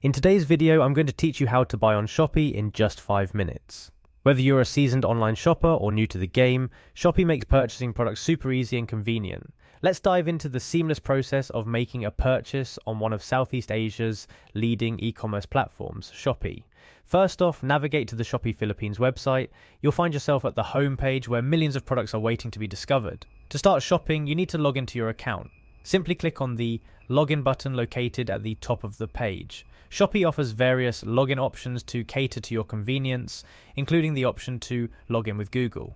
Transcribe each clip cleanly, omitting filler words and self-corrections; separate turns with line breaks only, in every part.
In today's video, I'm going to teach you how to buy on Shopee in just 5 minutes. Whether you're a seasoned online shopper or new to the game, Shopee makes purchasing products super easy and convenient. Let's dive into the seamless process of making a purchase on one of Southeast Asia's leading e-commerce platforms, Shopee. First off, navigate to the Shopee Philippines website. You'll find yourself at the home page where millions of products are waiting to be discovered. To start shopping, you need to log into your account. Simply click on the login button located at the top of the page. Shopee offers various login options to cater to your convenience, including the option to log in with Google.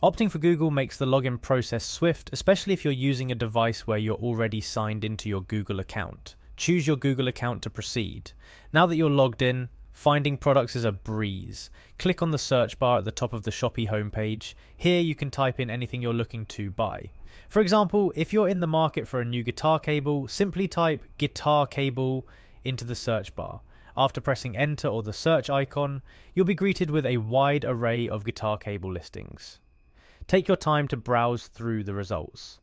Opting for Google makes the login process swift, especially if you're using a device where you're already signed into your Google account. Choose your Google account to proceed. Now that you're logged in, finding products is a breeze. Click on the search bar at the top of the Shopee homepage. Here you can type in anything you're looking to buy. For example, if you're in the market for a new guitar cable, simply type guitar cable into the search bar. After pressing enter or the search icon, you'll be greeted with a wide array of guitar cable listings. Take your time to browse through the results.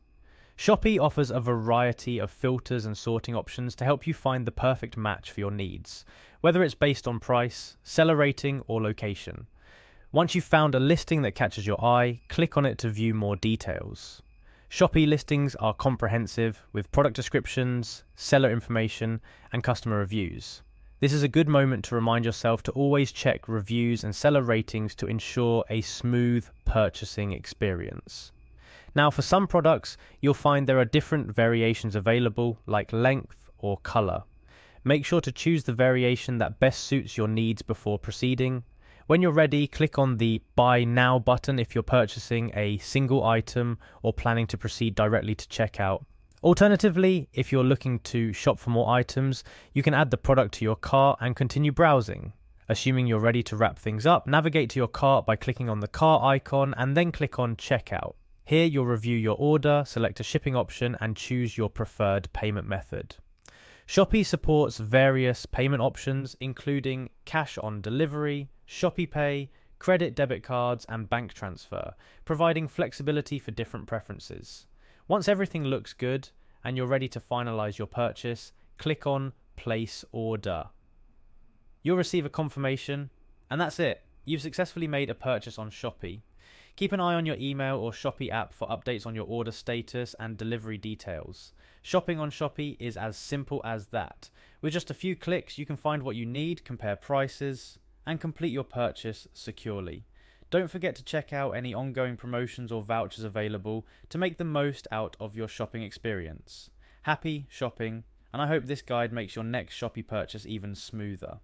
Shopee offers a variety of filters and sorting options to help you find the perfect match for your needs, whether it's based on price, seller rating, or location. Once you've found a listing that catches your eye, click on it to view more details. Shopee listings are comprehensive with product descriptions, seller information, and customer reviews. This is a good moment to remind yourself to always check reviews and seller ratings to ensure a smooth purchasing experience. Now, for some products, you'll find there are different variations available, like length or color. Make sure to choose the variation that best suits your needs before proceeding. When you're ready, click on the Buy Now button if you're purchasing a single item or planning to proceed directly to checkout. Alternatively, if you're looking to shop for more items, you can add the product to your cart and continue browsing. Assuming you're ready to wrap things up, navigate to your cart by clicking on the cart icon and then click on Checkout. Here you'll review your order, select a shipping option, and choose your preferred payment method. Shopee supports various payment options, including cash on delivery, Shopee Pay, credit debit cards, and bank transfer, providing flexibility for different preferences. Once everything looks good and you're ready to finalize your purchase, click on Place Order. You'll receive a confirmation, and that's it. You've successfully made a purchase on Shopee. Keep an eye on your email or Shopee app for updates on your order status and delivery details. Shopping on Shopee is as simple as that. With just a few clicks, you can find what you need, compare prices, and complete your purchase securely. Don't forget to check out any ongoing promotions or vouchers available to make the most out of your shopping experience. Happy shopping, and I hope this guide makes your next Shopee purchase even smoother.